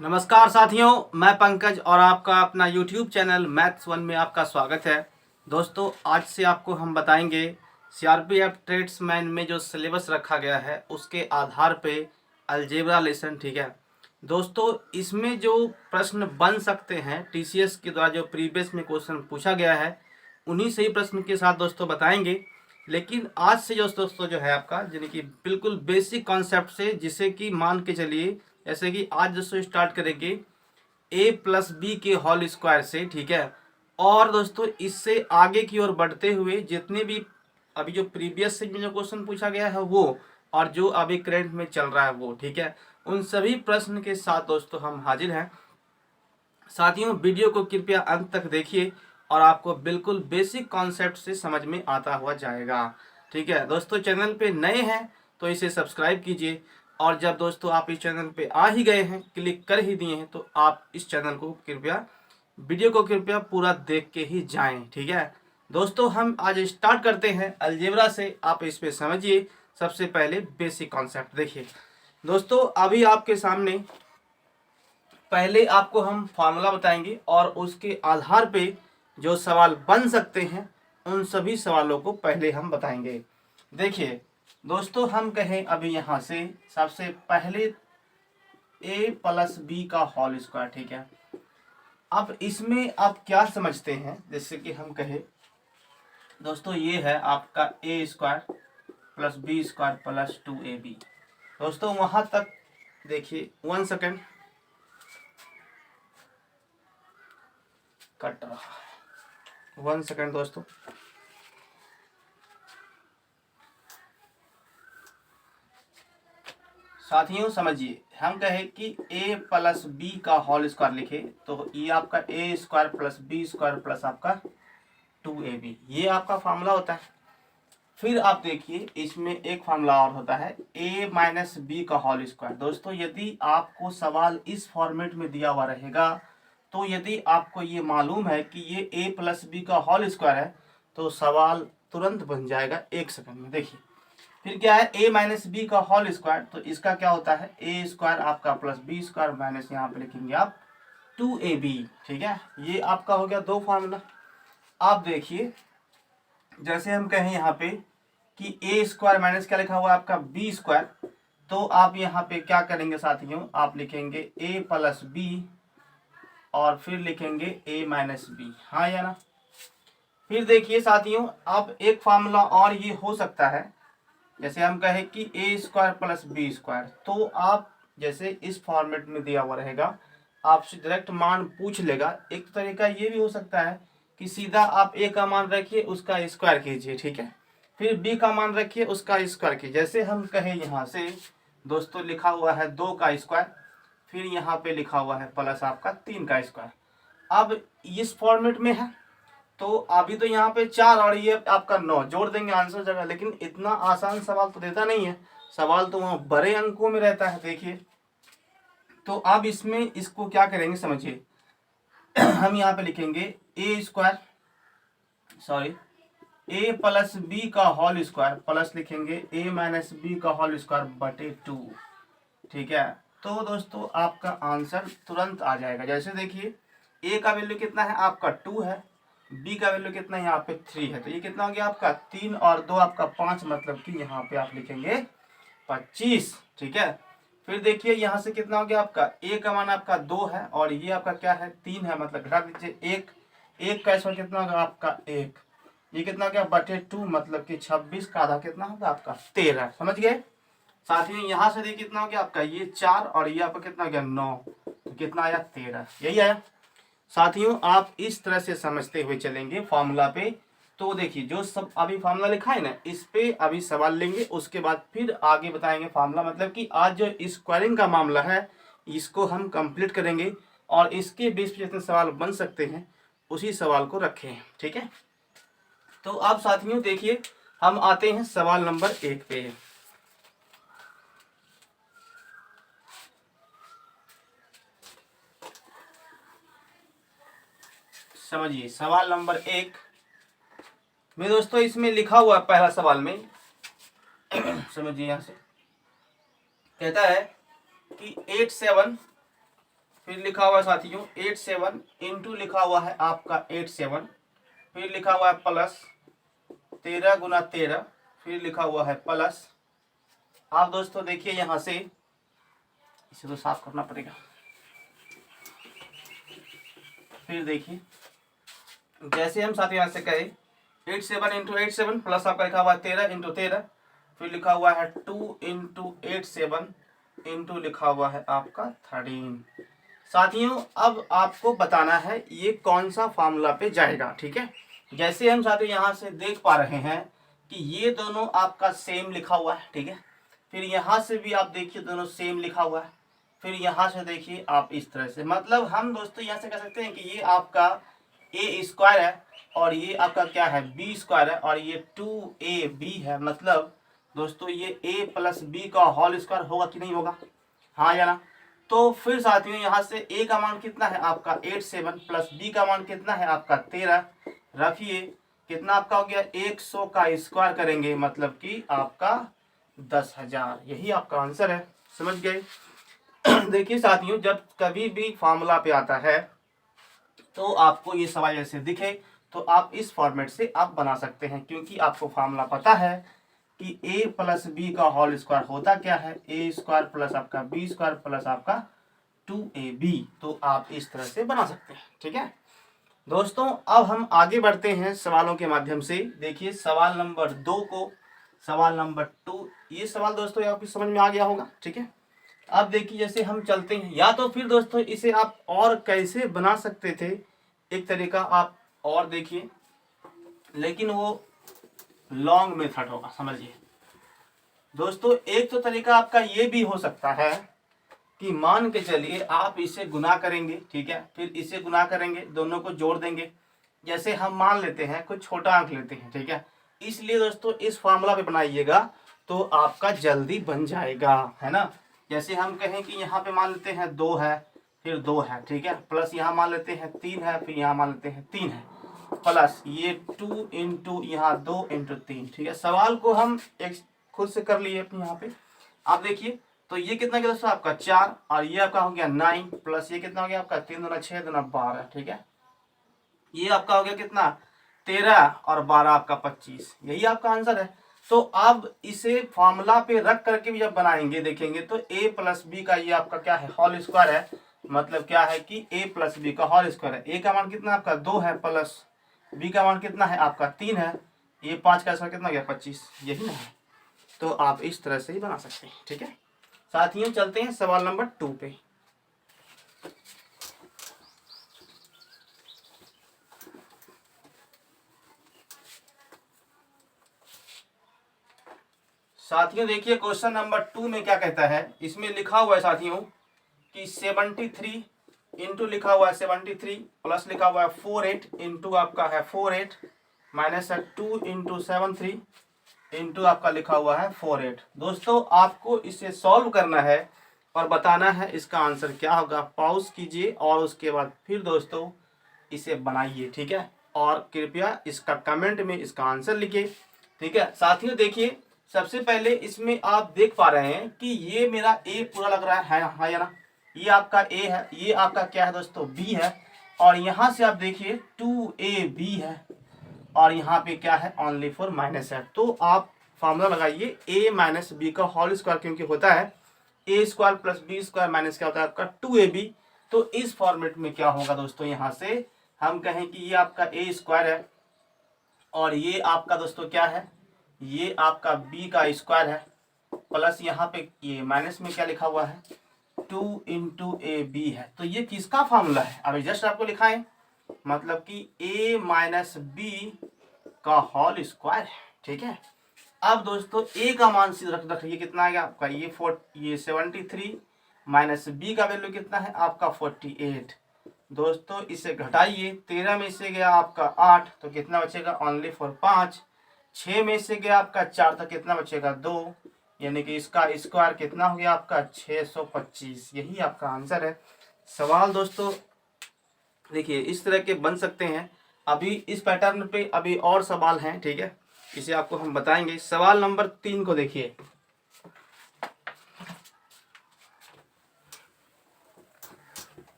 नमस्कार साथियों, मैं पंकज और आपका अपना YouTube चैनल मैथ्स वन में आपका स्वागत है। दोस्तों, आज से आपको हम बताएंगे CRPF ट्रेड्समैन में जो सिलेबस रखा गया है उसके आधार पे अलजेब्रा लेसन। ठीक है दोस्तों, इसमें जो प्रश्न बन सकते हैं TCS के द्वारा जो प्रीवियस में क्वेश्चन पूछा गया है उन्हीं से ही प्रश्न के साथ दोस्तों बताएंगे। लेकिन आज से जो दोस्तों जो है आपका यानी कि बिल्कुल बेसिक कॉन्सेप्ट से, जिसे कि मान के चलिए जैसे कि आज दोस्तों स्टार्ट करेंगे a+b के होल स्क्वायर से। ठीक है, और दोस्तों इससे आगे की ओर बढ़ते हुए जितने भी अभी जो प्रीवियस से जो क्वेश्चन पूछा गया है वो और जो अभी करंट में चल रहा है वो, ठीक है, उन सभी प्रश्न के साथ दोस्तों हम हाजिर हैं। साथियों, वीडियो को कृपया अंत तक देखिए और आपको बिल्कुल बेसिक कॉन्सेप्ट से समझ में आता हुआ जाएगा। ठीक है दोस्तों, चैनल पे नए हैं तो इसे सब्सक्राइब कीजिए, और जब दोस्तों आप इस चैनल पे आ ही गए हैं, क्लिक कर ही दिए हैं, तो आप इस चैनल को कृपया वीडियो को कृपया पूरा देख के ही जाएं। ठीक है दोस्तों, हम आज स्टार्ट करते हैं अलजेब्रा से। आप इस पे समझिए। सबसे पहले बेसिक कॉन्सेप्ट देखिए दोस्तों। अभी आपके सामने पहले आपको हम फार्मूला बताएंगे और उसके आधार पे जो सवाल बन सकते हैं उन सभी सवालों को पहले हम बताएंगे। देखिए दोस्तों, हम कहें अभी यहाँ से सबसे पहले a+b का होल स्क्वायर। ठीक है, अब इसमें आप क्या समझते हैं? जैसे कि हम कहें दोस्तों, ये है आपका a² + b² + 2ab। दोस्तों वहां तक देखिए, 1 सेकेंड कट रहा है, 1 सेकेंड दोस्तों। साथियों समझिए, हम कहें कि a+b का होल स्क्वायर लिखे तो ये आपका a² + b² + आपका 2ab, ये आपका फार्मूला होता है। फिर आप देखिए इसमें एक फार्मूला और होता है a - b का होल स्क्वायर। दोस्तों यदि आपको सवाल इस फॉर्मेट में दिया हुआ रहेगा तो यदि आपको ये मालूम है कि ये a+b का होल स्क्वायर है तो सवाल तुरंत बन जाएगा 1 सेकंड में। देखिए फिर क्या है, a - b का होल स्क्वायर, तो इसका क्या होता है a² आपका + b² माइनस यहाँ पे लिखेंगे आप 2ab। ठीक है, ये आपका हो गया 2 फार्मूला। आप देखिए जैसे हम कहें यहाँ पे कि a² माइनस क्या लिखा हुआ है आपका b², तो आप यहाँ पे क्या करेंगे साथियों, आप लिखेंगे a + b और फिर लिखेंगे a - b। हाँ या ना? फिर देखिए साथियों, अब एक फार्मूला और ये हो सकता है, जैसे हम कहें कि a² + b², तो आप जैसे इस फॉर्मेट में दिया हुआ रहेगा, आपसे डायरेक्ट मान पूछ लेगा। एक तरीका ये भी हो सकता है कि सीधा आप a का मान रखिए उसका स्क्वायर कीजिए। ठीक है, फिर b का मान रखिए उसका स्क्वायर कीजिए। जैसे हम कहें यहाँ से दोस्तों लिखा हुआ है 2 का स्क्वायर, फिर यहाँ पे लिखा हुआ है प्लस आपका 3 का स्क्वायर। अब इस फॉर्मेट में है तो अभी तो यहाँ पे 4 और ये आपका 9 जोड़ देंगे आंसर जगह, लेकिन इतना आसान सवाल तो देता नहीं है, सवाल तो वहाँ बड़े अंकों में रहता है। देखिए तो अब इसमें इसको क्या करेंगे समझिए, हम यहाँ पे लिखेंगे a² सॉरी a + b का होल स्क्वायर प्लस लिखेंगे a - b का होल स्क्वायर बटे 2। ठीक है, तो दोस्तों आपका आंसर तुरंत आ जाएगा। जैसे देखिए a का वैल्यू कितना है आपका 2 है, b का वैल्यू कितना है यहाँ पे 3 है, तो ये कितना हो गया आपका 3 और 2 आपका 5, मतलब कि यहाँ पे आप लिखेंगे 25। ठीक है, फिर देखिए यहाँ से कितना हो गया आपका a का मान आपका 2 है और ये आपका क्या है 3 है, मतलब घटा दीजिए 1, 1 का स्क्वायर कितना होगा आपका 1, ये कितना हो गया बटे 2, मतलब कि 26 का आधा कितना होगा आपका 13। समझ गए साथियों? यहाँ से देखिए कितना हो गया आपका ये 4 और ये आपका कितना हो गया 9, तो कितना आया 13, यही आया। साथियों आप इस तरह से समझते हुए चलेंगे फॉर्मूला पे। तो देखिए जो सब अभी फार्मूला लिखा है ना, इस पे अभी सवाल लेंगे, उसके बाद फिर आगे बताएंगे फार्मूला। मतलब कि आज जो स्क्वायरिंग का मामला है इसको हम कंप्लीट करेंगे और इसके बेस पे जितने सवाल बन सकते हैं उसी सवाल को रखें। ठीक है, तो अब साथियों देखिए हम आते हैं सवाल नंबर 1 पे। समझिए सवाल नंबर 1 में दोस्तों इसमें लिखा हुआ है पहला सवाल में समझिए यहाँ से कहता है कि 8, 7 फिर लिखा हुआ है साथियों 87 इंटू लिखा हुआ है आपका 87, फिर लिखा हुआ है प्लस 13 गुना 13, फिर लिखा हुआ है प्लस। आप दोस्तों देखिए यहाँ से, इसे तो साफ करना पड़ेगा। फिर देखिए जैसे हम साथ यहाँ से कहे 87 इंटू 87 प्लस आपका लिखा हुआ है 13 इंटू 13, फिर लिखा हुआ है 2 इंटू 87 इंटू लिखा हुआ है आपका 13। साथियों अब आपको बताना है ये कौन सा फार्मूला पे जाएगा, ठीक है। जैसे हम साथियों यहाँ से देख पा रहे हैं कि ये दोनों आपका सेम लिखा हुआ है, ठीक है। फिर यहाँ से भी आप देखिए दोनों सेम लिखा हुआ है, फिर यहाँ से देखिए आप इस तरह से, मतलब हम दोस्तों यहाँ से कह सकते हैं कि ये आपका ए स्क्वायर है और ये आपका क्या है बी स्क्वायर है और ये 2ab है। मतलब दोस्तों ये a प्लस बी का होल स्क्वायर होगा कि नहीं होगा, हाँ या ना। तो फिर साथियों यहाँ से a का मान कितना है आपका 87 प्लस b का मान कितना है आपका 13, रखिए कितना आपका हो गया 100 का स्क्वायर करेंगे मतलब कि आपका 10,000। यही आपका आंसर है, समझ गए। देखिए साथियों जब कभी भी फार्मूला पे आता है तो आपको ये सवाल जैसे दिखे तो आप इस फॉर्मेट से आप बना सकते हैं, क्योंकि आपको फार्मूला पता है कि a प्लस बी का होल स्क्वायर होता क्या है, ए स्क्वायर प्लस आपका बी स्क्वायर प्लस आपका 2ab। तो आप इस तरह से बना सकते हैं, ठीक है दोस्तों। अब हम आगे बढ़ते हैं सवालों के माध्यम से। देखिए सवाल नंबर 2 को, सवाल नंबर 2, ये सवाल दोस्तों आपकी समझ में आ गया होगा, ठीक है। अब देखिए जैसे हम चलते हैं, या तो फिर दोस्तों इसे आप और कैसे बना सकते थे, एक तरीका आप और देखिए, लेकिन वो लॉन्ग मेथड होगा, समझिए दोस्तों। एक तो तरीका आपका ये भी हो सकता है कि मान के चलिए आप इसे गुना करेंगे, ठीक है, फिर इसे गुना करेंगे, दोनों को जोड़ देंगे। जैसे हम मान लेते हैं कुछ छोटा अंक लेते हैं, ठीक है, इसलिए दोस्तों इस फॉर्मूला पे बनाइएगा तो आपका जल्दी बन जाएगा, है ना। जैसे हम कहें कि यहाँ पे मान लेते हैं 2 है, फिर 2 है, ठीक है, प्लस यहाँ मान लेते हैं 3 है, फिर यहाँ मान लेते हैं 3 है, प्लस ये 2 इंटू यहाँ 2 इंटू 3, ठीक है। सवाल को हम एक खुद से कर लिए अपने यहाँ पे। आप देखिए तो ये कितना गया दोस्तों आपका 4 और ये आपका हो गया 9 प्लस ये कितना हो गया आपका 3 दूना 6 दूना 12, ठीक है। ये आपका हो गया कितना 13 और 12 आपका 25, यही आपका आंसर है। तो अब इसे फॉर्मूला पे रख करके भी जब बनाएंगे देखेंगे तो a प्लस बी का ये आपका क्या है होल स्क्वायर है, मतलब क्या है कि a प्लस बी का होल स्क्वायर है। a का मान कितना आपका 2 है प्लस b का मान कितना है आपका 3 है, ये 5 का स्क्वायर कितना गया 25, यही ना है। तो आप इस तरह से ही बना सकते हैं, ठीक है। साथियों चलते हैं सवाल नंबर 2 पे। साथियों देखिए क्वेश्चन नंबर 2 में क्या कहता है, इसमें लिखा हुआ है साथियों कि 73 इंटू लिखा हुआ है 73 प्लस लिखा हुआ है 48 इंटू आपका है 48 माइनस है 2 इंटू 73 इंटू आपका लिखा हुआ है 48। दोस्तों आपको इसे सॉल्व करना है और बताना है इसका आंसर क्या होगा। पॉज कीजिए और उसके बाद फिर दोस्तों इसे बनाइए, ठीक है, और कृपया इसका कमेंट में इसका आंसर लिखिए, ठीक है। साथियों देखिए सबसे पहले इसमें आप देख पा रहे हैं कि ये मेरा ए पूरा लग रहा है, हाँ या ना, ये आपका ए है, ये आपका क्या है दोस्तों बी है, और यहाँ से आप देखिए 2ab है और यहाँ पे क्या है ओनली फॉर माइनस है। तो आप फॉर्मूला लगाइए a माइनस बी का होल स्क्वायर, क्योंकि होता है A square plus B square minus क्या होता है आपका 2ab। तो इस फॉर्मेट में क्या होगा दोस्तों, यहाँ से हम कहें कि ये आपका ए स्क्वायर है और ये आपका दोस्तों क्या है, ये आपका b का स्क्वायर है, प्लस यहाँ पे ये माइनस में क्या लिखा हुआ है 2 इंटू ए बी है। तो ये किसका फॉर्मूला है, अभी जस्ट आपको लिखा है, मतलब कि a माइनस बी का होल स्क्वायर है, ठीक है। अब दोस्तों a का मान सीधा रखिए कितना आ गया आपका ये 73 माइनस b का वैल्यू कितना है आपका 48। दोस्तों इसे घटाइए, 13 में से गया आपका 8 तो कितना बचेगा ओनली फॉर 5, 6 में से गया आपका 4 तो कितना बचेगा 2, यानी कि इसका स्क्वायर कितना हो गया आपका 625। यही आपका आंसर है। सवाल दोस्तों देखिए इस तरह के बन सकते हैं। अभी इस पैटर्न पे अभी और सवाल हैं, ठीक है, इसे आपको हम बताएंगे। सवाल नंबर 3 को देखिए,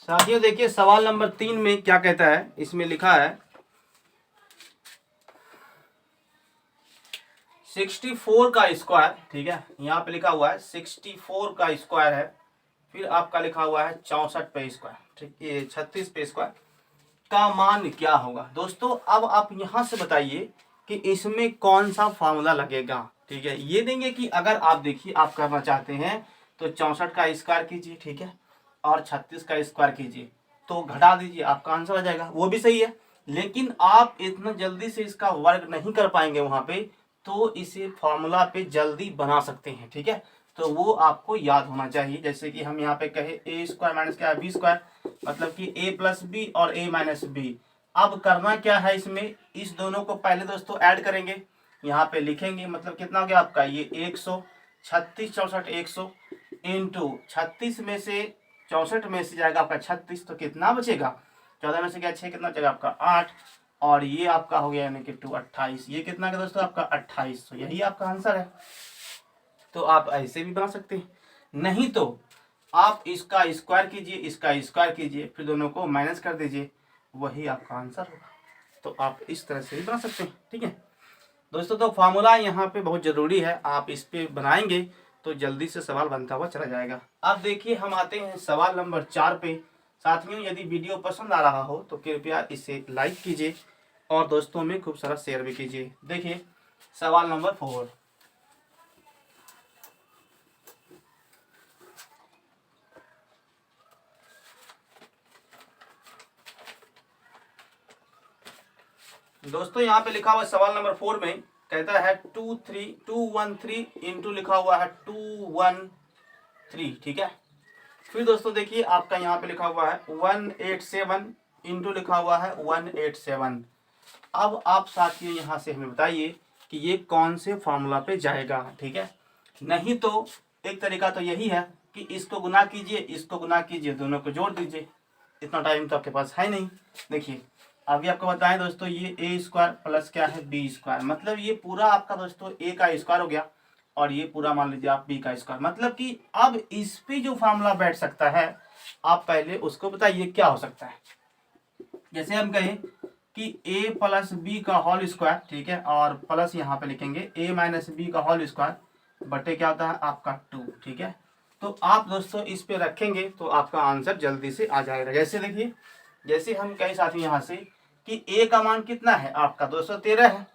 साथियों देखिए सवाल नंबर 3 में क्या कहता है, इसमें लिखा है 64 का स्क्वायर, ठीक है, यहाँ पे लिखा हुआ है 64 का स्क्वायर है, फिर आपका लिखा हुआ है 64 पे स्क्वायर, ठीक, ये 36 पे स्क्वायर का मान क्या होगा। दोस्तों अब आप यहाँ से बताइए कि इसमें कौन सा फार्मूला लगेगा, ठीक है। ये देंगे कि अगर आप देखिए आप करना चाहते हैं तो 64 का स्क्वायर कीजिए, ठीक है, और 36 का स्क्वायर कीजिए, तो घटा दीजिए, आपका आंसर आ जाएगा, वो भी सही है। लेकिन आप इतना जल्दी से इसका वर्क नहीं कर पाएंगे वहां पे, तो इसे फॉर्मूला पे जल्दी बना सकते हैं, ठीक है। तो वो आपको याद होना चाहिए। जैसे कि हम यहाँ पे कहे ए स्क्वायर माइनस क्या है बी स्क्वायर, मतलब कि ए प्लस बी और ए माइनस बी। अब करना क्या है, इसमें इस दोनों को पहले दोस्तों ऐड करेंगे, यहाँ पे लिखेंगे, मतलब कितना हो गया आपका ये 100, 36 64 100 इंटू 36 में से 64 में से जाएगा आपका 36, तो कितना बचेगा, 14 में से क्या 6 कितना बचेगा आपका 8, और ये आपका हो गया यानी कि 2 28, ये कितना का दोस्तों आपका 28, तो यही आपका आंसर है। तो आप ऐसे भी बना सकते हैं, नहीं तो आप इसका स्क्वायर कीजिए, इसका स्क्वायर कीजिए, फिर दोनों को माइनस कर दीजिए, वही आपका आंसर होगा। तो आप इस तरह से भी बना सकते हैं, ठीक है दोस्तों। तो फार्मूला यहाँ पे बहुत जरूरी है, आप इस पे बनाएंगे तो जल्दी से सवाल बनता हुआ चला जाएगा। अब देखिए हम आते हैं सवाल नंबर 4 पे। साथियों यदि वीडियो पसंद आ रहा हो तो कृपया इसे लाइक कीजिए और दोस्तों में खूब सारा शेयर भी कीजिए। देखिए सवाल नंबर 4, दोस्तों यहाँ पे लिखा हुआ सवाल नंबर 4 में कहता है 213 इंटू लिखा हुआ है 213, ठीक है। फिर दोस्तों देखिए आपका यहाँ पे लिखा हुआ है 187 इंटू लिखा हुआ है 187। अब आप साथियों यहाँ से हमें बताइए कि ये कौन से फॉर्मूला पे जाएगा, ठीक है। नहीं तो एक तरीका तो यही है कि इसको गुना कीजिए, इसको गुना कीजिए, दोनों को जोड़ दीजिए, इतना टाइम तो आपके पास है नहीं। देखिए अभी आपको बताएं दोस्तों, ये ए स्क्वायर प्लस क्या है बी स्क्वायर, मतलब ये पूरा आपका दोस्तों ए का स्क्वायर हो गया, और ये पूरा मान लीजिए आप बी का स्क्वायर, मतलब कि अब इस पे जो फार्मूला बैठ सकता है आप पहले उसको बताइए क्या हो सकता है। जैसे हम कहें कि a प्लस बी का होल स्क्वायर, ठीक है, और प्लस यहाँ पे लिखेंगे a माइनस बी का होल स्क्वायर बटे क्या होता है आपका 2, ठीक है। तो आप दोस्तों इस पे रखेंगे तो आपका आंसर जल्दी से आ जाएगा। जैसे देखिए, जैसे हम कहें साथी यहाँ से कि a का मान कितना है आपका 213 है,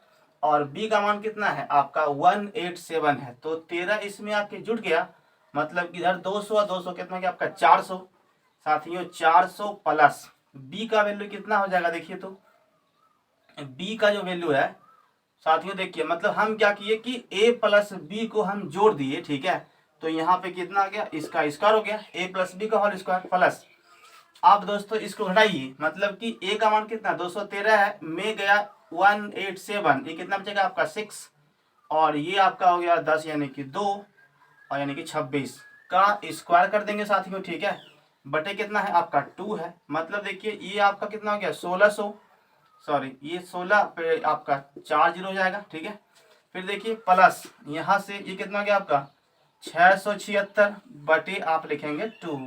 और b का मान कितना है आपका 187 है, तो 13 इसमें आपके जुट गया, मतलब इधर 200 और 200 कितना गया आपका 400। साथियों 400 प्लस b का वैल्यू कितना हो जाएगा, देखिए तो b का जो वैल्यू है साथियों देखिए, मतलब हम क्या किए कि a प्लस बी को हम जोड़ दिए, ठीक है, तो यहाँ पे कितना आ गया, इसका स्क्वायर हो गया a प्लस बी का होल स्क्वायर प्लस। आप दोस्तों इसको घटाइए, मतलब कि a का मान कितना 213 है, में गया 187, ये कितना बचेगा आपका 6, और ये आपका हो गया 10 यानी कि 2, और यानी कि 26 का स्क्वायर कर देंगे साथियों, ठीक है, बटे कितना है आपका 2 है, मतलब देखिए ये आपका कितना हो गया 1600, सॉरी ये 16 पे आपका 4 जीरो हो जाएगा, ठीक है। फिर देखिए प्लस यहाँ से ये कितना हो गया आपका 676 बटे आप लिखेंगे 2।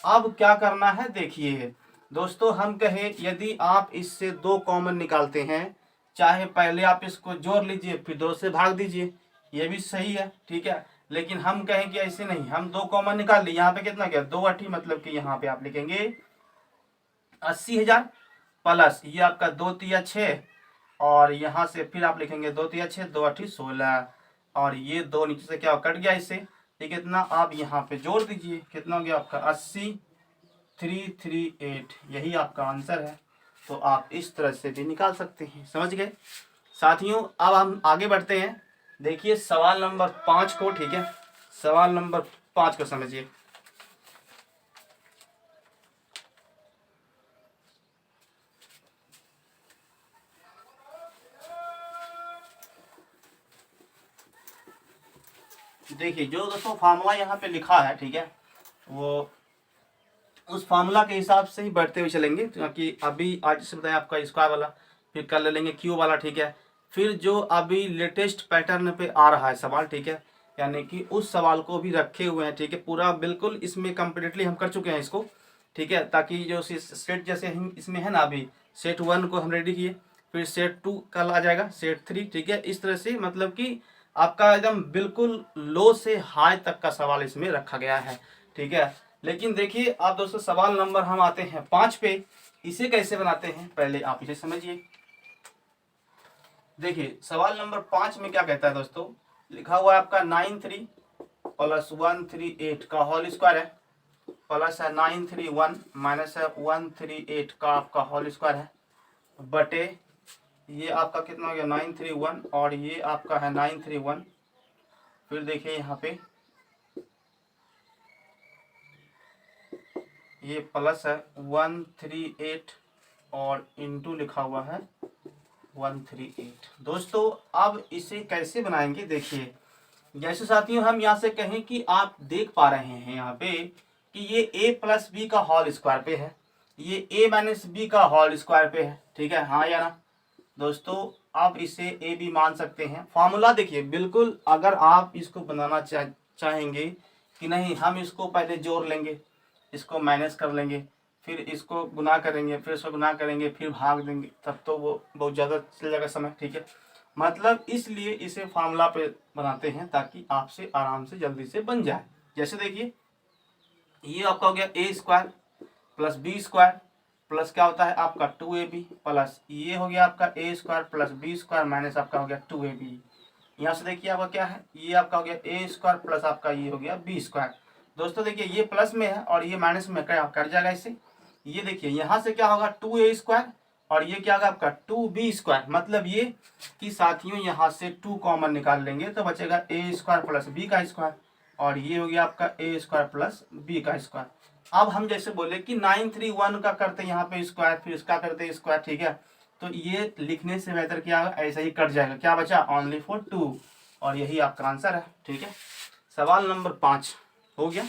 अब क्या करना है देखिए दोस्तों, हम कहे यदि आप इससे 2 कॉमन निकालते हैं, चाहे पहले आप इसको जोड़ लीजिए फिर 2 से भाग दीजिए, ये भी सही है, ठीक है। लेकिन हम कहें कि ऐसे नहीं, हम 2 कॉमन निकाल लिए, यहाँ पे कितना गया 2 8, मतलब कि यहाँ पे आप लिखेंगे 80,000 प्लस ये आपका 2 तिया 6, और यहाँ से फिर आप लिखेंगे 2 तिया 6 2 8 16, और ये 2 नीचे से क्या कट गया इससे, ये कितना आप यहाँ पे जोड़ दीजिए, कितना हो गया आपका 80,338, यही आपका आंसर है। तो आप इस तरह से भी निकाल सकते हैं, समझ गए साथियों। अब हम आगे बढ़ते हैं, देखिए सवाल नंबर 5 को, ठीक है, सवाल नंबर 5 को समझिए। देखिए जो दोस्तों फार्मूला यहाँ पे लिखा है, ठीक है, वो उस फार्मूला के हिसाब से ही बढ़ते हुए चलेंगे, क्योंकि अभी आज से बताया आपका स्क्वायर वाला, फिर कर ले लेंगे क्यू वाला, ठीक है। फिर जो अभी लेटेस्ट पैटर्न पे आ रहा है सवाल, ठीक है, यानी कि उस सवाल को भी रखे हुए हैं, ठीक है, पूरा बिल्कुल इसमें कम्प्लीटली हम कर चुके हैं इसको, ठीक है, ताकि जो सेट जैसे हम इसमें है ना, अभी सेट 1 को हम रेडी किए, फिर सेट 2 कल आ जाएगा, सेट 3, ठीक है। इस तरह से मतलब कि आपका एकदम बिल्कुल लो से हाई तक का सवाल इसमें रखा गया है, ठीक है। लेकिन देखिए आप दोस्तों, सवाल नंबर हम आते हैं 5 पे। इसे कैसे बनाते हैं पहले आप इसे समझिए। देखिए सवाल नंबर 5 में क्या कहता है दोस्तों, लिखा हुआ है आपका 93 प्लस 138 का होल स्क्वायर है, प्लस है 931 माइनस है 138 का आपका होल स्क्वायर है, बटे ये आपका कितना हो गया 931 और ये आपका है 931। फिर देखिए यहाँ पे ये प्लस है 138 और इंटू लिखा हुआ है 138। दोस्तों अब इसे कैसे बनाएंगे, देखिए जैसे साथियों हम यहाँ से कहें कि आप देख पा रहे हैं यहाँ पे कि ये a प्लस बी का होल स्क्वायर पे है, ये a माइनस बी का होल स्क्वायर पे है, ठीक है, हाँ या ना दोस्तों। आप इसे a भी मान सकते हैं। फॉर्मूला देखिए बिल्कुल, अगर आप इसको बनाना चाहेंगे कि नहीं, हम इसको पहले जोड़ लेंगे, इसको माइनस कर लेंगे, फिर इसको गुना करेंगे, फिर इसको गुना करेंगे, फिर भाग देंगे, तब तो वो बहुत ज़्यादा चल जाएगा समय, ठीक है। मतलब इसलिए इसे फार्मूला पे बनाते हैं ताकि आपसे आराम से जल्दी से बन जाए। जैसे देखिए ये आपका हो गया A square plus B square plus क्या होता है आपका 2ab प्लस ये हो गया आपका A square plus B square minus आपका हो गया 2ab। यहाँ से देखिए आपका क्या है, ये आपका हो गया ए स्क्वायर प्लस आपका ये हो गया बी स्क्वायर। दोस्तों देखिए ये प्लस में है और ये माइनस में क्या कट जाएगा इससे। ये देखिए यहाँ से क्या होगा 2a स्क्वायर और ये क्या होगा आपका 2b स्क्वायर। मतलब ये कि साथियों यहाँ से 2 कॉमन निकाल लेंगे तो बचेगा ए स्क्वायर प्लस बी का स्क्वायर और ये हो गया आपका ए स्क्वायर प्लस बी का स्क्वायर। अब हम जैसे बोले कि 931 का करते यहाँ पे स्क्वायर, फिर इसका करते स्क्वायर, ठीक है। तो ये लिखने से बेहतर क्या होगा, ऐसा ही कट जाएगा। क्या बचा, ओनली फॉर 2, और यही आपका आंसर है, ठीक है। सवाल नंबर 5 हो गया।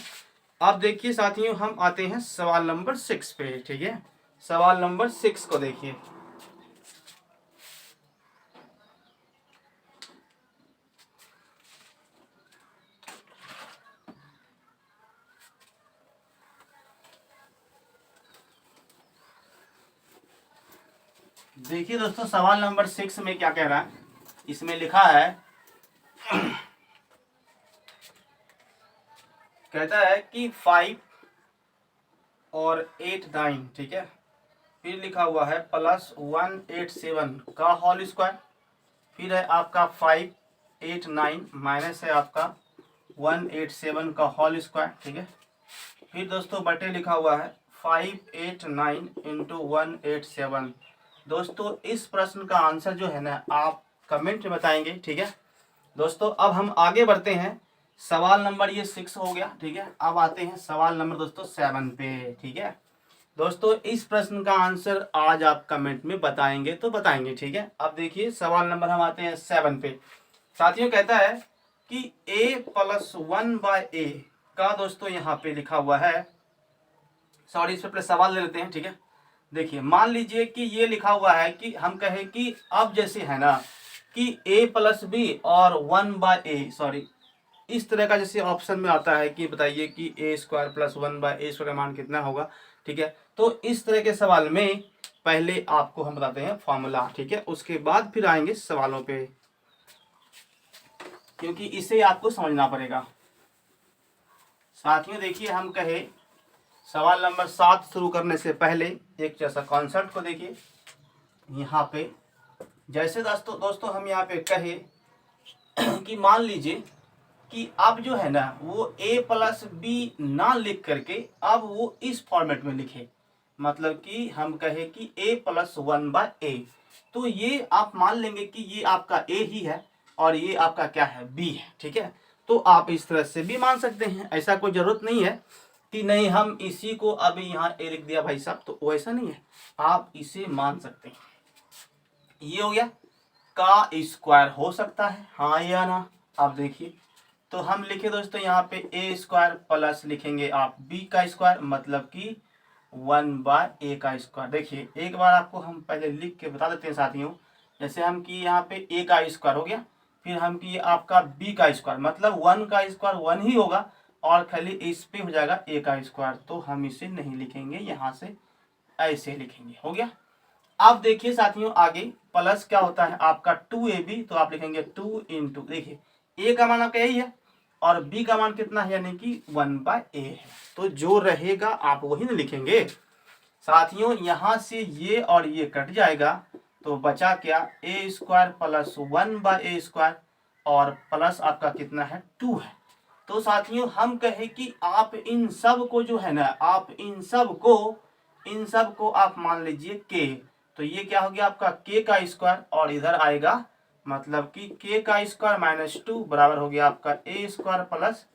अब देखिए साथियों हम आते हैं सवाल नंबर 6 पे, ठीक है। सवाल नंबर 6 को देखिए। देखिए दोस्तों सवाल नंबर 6 में क्या कह रहा है, इसमें लिखा है कहता है कि 5 और 8 9, ठीक है। फिर लिखा हुआ है प्लस 187 का होल स्क्वायर, फिर है आपका 589 माइनस है आपका 187 का होल स्क्वायर, ठीक है। फिर दोस्तों बटे लिखा हुआ है 589 इंटू 187। दोस्तों इस प्रश्न का आंसर जो है ना आप कमेंट में बताएंगे, ठीक है। दोस्तों अब हम आगे बढ़ते हैं। सवाल नंबर ये 6 हो गया, ठीक है। अब आते हैं सवाल नंबर दोस्तों 7 पे, ठीक है। दोस्तों इस प्रश्न का आंसर आज आप कमेंट में बताएंगे तो बताएंगे, ठीक है। अब देखिए सवाल नंबर हम आते हैं 7 पे। साथियों कहता है कि a प्लस 1/a का दोस्तों यहाँ पे लिखा हुआ है, सॉरी इस पे पहले सवाल ले लेते हैं, ठीक है। देखिए मान लीजिए कि ये लिखा हुआ है कि हम कहें कि अब जैसे है ना कि a प्लस बी और 1/a, सॉरी इस तरह का जैसे ऑप्शन में आता है कि बताइए कि a square plus 1/a square का मान कितना होगा, ठीक है। तो इस तरह के सवाल में पहले आपको हम बताते हैं फॉर्मूला, ठीक है, उसके बाद फिर आएंगे सवालों पे, क्योंकि इसे आपको समझना पड़ेगा। साथियों देखिए हम कहे सवाल नंबर 7 शुरू करने से पहले एक जैसा कॉन्सेप्ट को देखिए। यहाँ पे जैसे दोस्तों हम यहाँ पे कहे कि मान लीजिए कि अब जो है ना वो a प्लस बी ना लिख करके अब वो इस फॉर्मेट में लिखे, मतलब कि हम कहे कि a प्लस 1/a। तो ये आप मान लेंगे कि ये आपका a ही है और ये आपका क्या है b है, ठीक है। तो आप इस तरह से भी मान सकते हैं, ऐसा कोई जरूरत नहीं है कि नहीं हम इसी को अभी यहाँ a लिख दिया भाई साहब, तो वैसा नहीं है, आप इसे मान सकते हैं। ये हो गया का स्क्वायर हो सकता है, हाँ या ना। आप देखिए तो हम लिखे दोस्तों यहाँ पे a स्क्वायर प्लस लिखेंगे आप b का स्क्वायर, मतलब कि 1/a का स्क्वायर। देखिए एक बार आपको हम पहले लिख के बता देते हैं साथियों। जैसे हम कि यहाँ पे a का स्क्वायर हो गया, फिर हम कि आपका b का स्क्वायर, मतलब 1 का स्क्वायर 1 ही होगा और खाली इस पे हो जाएगा a का स्क्वायर, तो हम इसे नहीं लिखेंगे, यहाँ से ऐसे लिखेंगे। हो गया। अब देखिए साथियों आगे प्लस क्या होता है आपका 2ab, तो आप लिखेंगे 2 इंटू, देखिए a का मान आपका यही है और b का मान कितना है यानी कि 1/a है, तो जो रहेगा आप वही ना लिखेंगे। साथियों यहाँ से ये और ये कट जाएगा तो बचा क्या, a square plus 1/a square और प्लस आपका कितना है 2 है। तो साथियों हम कहे कि आप इन सब को जो है ना, आप इन सब को आप मान लीजिए k, तो ये क्या हो गया आपका k का स्क्वायर और इधर आएगा मतलब कि k का स्क्वायर माइनस 2 बराबर हो गया आपका a square plus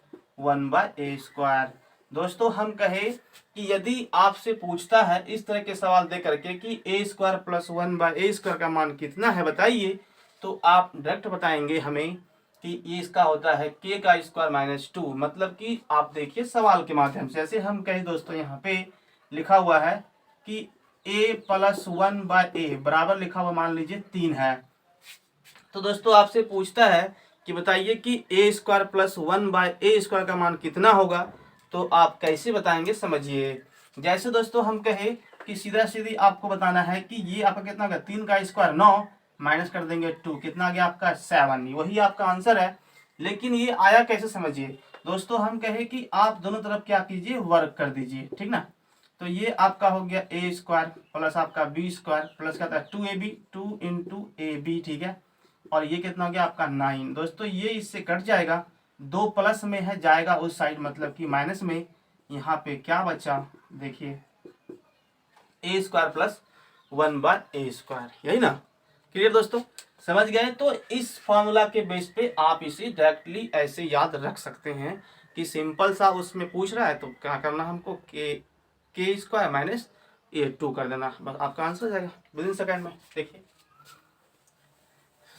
1/a square. दोस्तों हम कहे कि यदि आपसे पूछता है इस तरह के सवाल दे करके कि a square plus 1/a square का मान कितना है बताइए, तो आप डायरेक्ट बताएंगे हमें कि ये इसका होता है k का स्क्वायर माइनस 2। मतलब कि आप देखिए सवाल के माध्यम से, ऐसे हम कहे दोस्तों यहाँ पे लिखा हुआ है कि a प्लस 1/a बराबर लिखा हुआ मान लीजिए 3 है, तो दोस्तों आपसे पूछता है कि बताइए कि a square plus 1/a square का मान कितना होगा, तो आप कैसे बताएंगे समझिए। जैसे दोस्तों हम कहे कि सीधा सीधी आपको बताना है कि ये आपका कितना होगा, 3 का स्क्वायर 9 माइनस कर देंगे 2, कितना आ गया आपका 7, वही आपका आंसर है। लेकिन ये आया कैसे समझिए दोस्तों, हम कहे कि आप दोनों तरफ क्या कीजिए, वर्क कर दीजिए, ठीक ना। तो ये आपका हो गया a स्क्वायर प्लस आपका b स्क्वायर प्लस क्या था 2ab, 2 इंटू ab, ठीक है। और ये कितना हो गया आपका 9। दोस्तों ये इससे कट जाएगा, 2 प्लस में है जाएगा उस साइड मतलब कि माइनस में, यहाँ पे क्या बचा देखिए a square plus 1/a square, यही ना। क्लियर दोस्तों, समझ गए। तो इस फॉर्मूला के बेस पे आप इसे डायरेक्टली ऐसे याद रख सकते हैं कि सिंपल सा उसमें पूछ रहा है तो क्या करना हमको, के स्क्वायर माइनस ये 2 कर देना, बस आपका आंसर हो जाएगा विद इन सेकेंड में। देखिए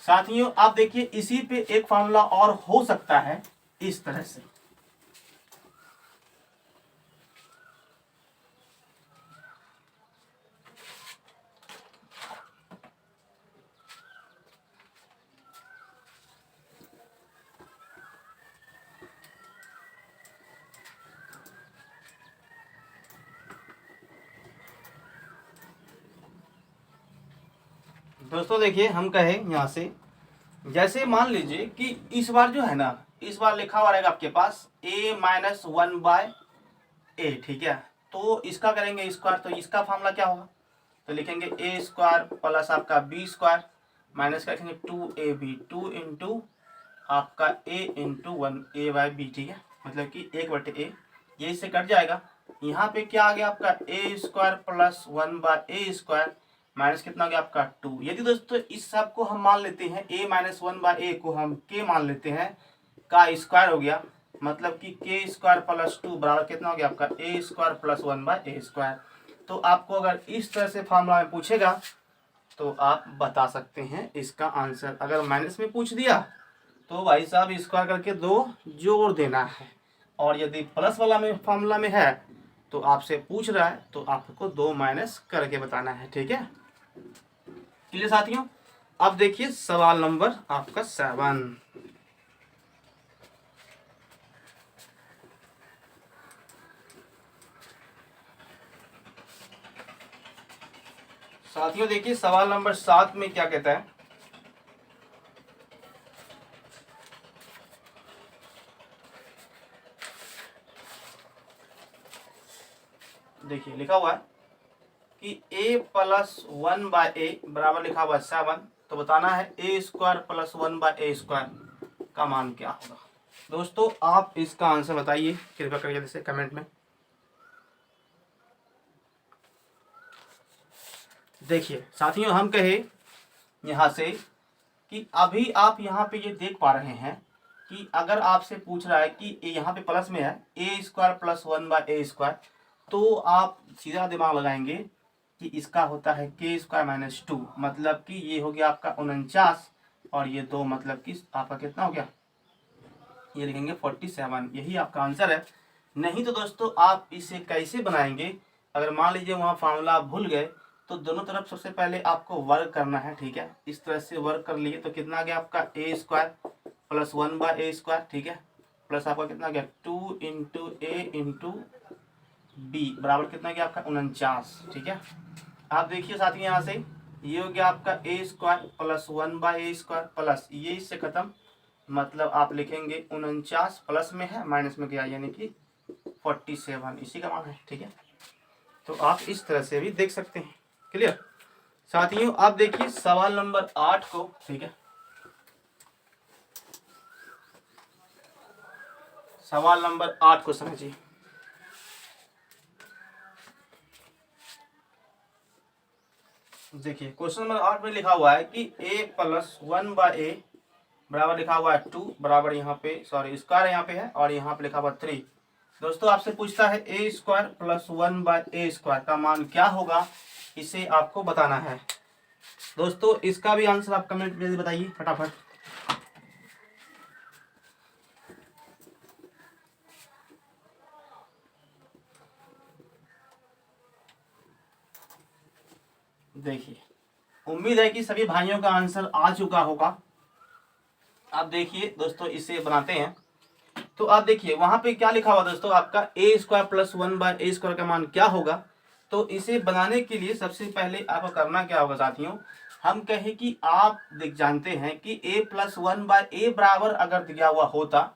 साथियों आप देखिए इसी पे एक फॉर्मूला और हो सकता है इस तरह से। दोस्तों देखिए हम कहे यहाँ से, जैसे मान लीजिए कि इस बार जो है ना, इस बार लिखा हुआ रहेगा आपके पास a माइनस 1/a, ठीक है। तो इसका करेंगे स्क्वायर, तो इसका फॉर्मूला क्या होगा, तो लिखेंगे a स्क्वायर प्लस आपका b स्क्वायर माइनस का लिखेंगे 2ab, 2 इंटू आपका a इंटू 1a/b, ठीक है। मतलब कि 1/a, ये इससे कट जाएगा। यहाँ पे क्या आ गया आपका a square plus 1/a square minus कितना हो गया आपका 2। यदि दोस्तों इस सब को हम मान लेते हैं a माइनस 1/a को हम k मान लेते हैं का स्क्वायर हो गया, मतलब कि k स्क्वायर प्लस 2 बराबर कितना हो गया आपका a square plus 1/a square. तो आपको अगर इस तरह से फॉर्मूला में पूछेगा तो आप बता सकते हैं इसका आंसर। अगर माइनस में पूछ दिया तो भाई साहब स्क्वायर करके 2 जोड़ देना है, और यदि प्लस वाला में फॉर्मूला में है तो आपसे पूछ रहा है तो आपको 2 माइनस करके बताना है, ठीक है। क्लियर साथियों। अब देखिए सवाल नंबर आपका 7। साथियों देखिए सवाल नंबर 7 में क्या कहता है, देखिए लिखा हुआ है कि a प्लस 1/a बराबर लिखा हुआ है 7, तो बताना है a square plus 1/a square का मान क्या होगा। दोस्तों आप इसका आंसर बताइए कृपया करके जल्दी से कमेंट में। देखिए साथियों हम कहे यहाँ से कि अभी आप यहाँ पे ये देख पा रहे हैं कि अगर आपसे पूछ रहा है कि यहाँ पे प्लस में है a square plus 1/a square, तो आप सीधा दिमाग लगाएंगे कि इसका होता है k स्क्वायर माइनस 2, मतलब कि ये हो गया आपका 49 और ये 2 मतलब कि आपका कितना हो गया, ये लिखेंगे 47, यही आपका आंसर है। नहीं तो दोस्तों आप इसे कैसे बनाएंगे, अगर मान लीजिए वहाँ फार्मूला आप भूल गए तो दोनों तरफ सबसे पहले आपको वर्क करना है, ठीक है। इस तरह से वर्क कर लिए तो कितना आ गया आपका a square plus 1/a square, ठीक है, प्लस आपका कितना गया 2 इंटू ए इंटू बी बराबर कितना गया आपका 49। ठीक है, आप देखिए साथी यहाँ से ये हो गया आपका A square plus 1/a² plus ये इससे खत्म, मतलब आप लिखेंगे 49 प्लस में है माइनस में गया यानी कि 47, इसी का मान है। ठीक है, तो आप इस तरह से भी देख सकते हैं। क्लियर साथियों, आप देखिए सवाल नंबर 8 को। ठीक है, सवाल नंबर 8 को समझिए। देखिए क्वेश्चन नंबर 8 में लिखा हुआ है कि a प्लस 1/a बराबर लिखा हुआ है 2 बराबर यहाँ पे सॉरी स्क्वायर यहाँ पे है और यहाँ पे लिखा हुआ 3। दोस्तों आपसे पूछता है a² प्लस 1/a² का मान क्या होगा, इसे आपको बताना है। दोस्तों इसका भी आंसर आप कमेंट में बताइए फटाफट। देखिए उम्मीद है कि सभी भाइयों का आंसर आ चुका होगा। आप देखिए दोस्तों इसे बनाते हैं, तो आप देखिए वहां पे क्या लिखा हुआ दोस्तों आपका a² प्लस 1/a² का मान क्या होगा। तो इसे बनाने के लिए सबसे पहले आपको करना क्या होगा साथियों, हम कहें कि आप देख जानते हैं कि a प्लस 1/a बराबर अगर दिया हुआ होता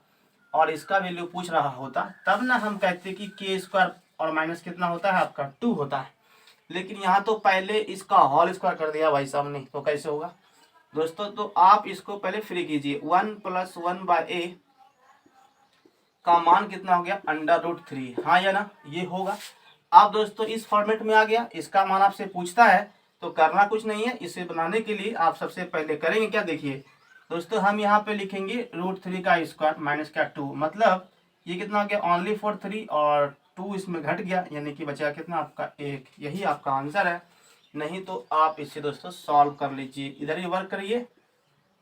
और इसका वैल्यू पूछ रहा होता तब ना हम कहते कि k² और माइनस कितना होता है आपका 2 होता है। लेकिन यहाँ तो पहले इसका होल स्क्वायर कर दिया भाई साहब ने, तो कैसे होगा दोस्तों। तो आप इसको पहले फ्री कीजिए, 1 प्लस 1/a का मान कितना हो गया √3, हाँ या ना, ये होगा। आप दोस्तों इस फॉर्मेट में आ गया, इसका मान आपसे पूछता है तो करना कुछ नहीं है। इसे बनाने के लिए आप सबसे पहले करेंगे क्या, देखिए दोस्तों हम यहाँ पे लिखेंगे √3 का स्क्वायर माइनस का 2, मतलब ये कितना हो गया ओनली फॉर 3 और 2 इसमें घट गया यानी कि बचा कितना आपका 1। यही आपका आंसर है। नहीं तो आप इसे दोस्तों सॉल्व कर लीजिए, इधर ही वर्क करिए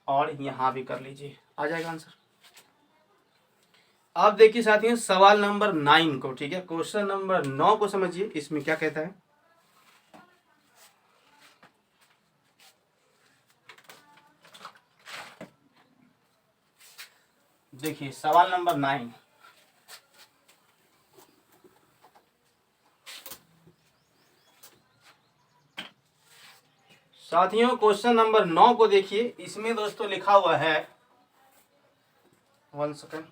और यहाँ भी कर लीजिए, आ जाएगा आंसर। आप देखिए साथियों सवाल नंबर 9 को। ठीक है, क्वेश्चन नंबर 9 को समझिए, इसमें क्या कहता है। देखिए सवाल नंबर 9, साथियों क्वेश्चन नंबर 9 को देखिए, इसमें दोस्तों लिखा हुआ है 1 सेकंड।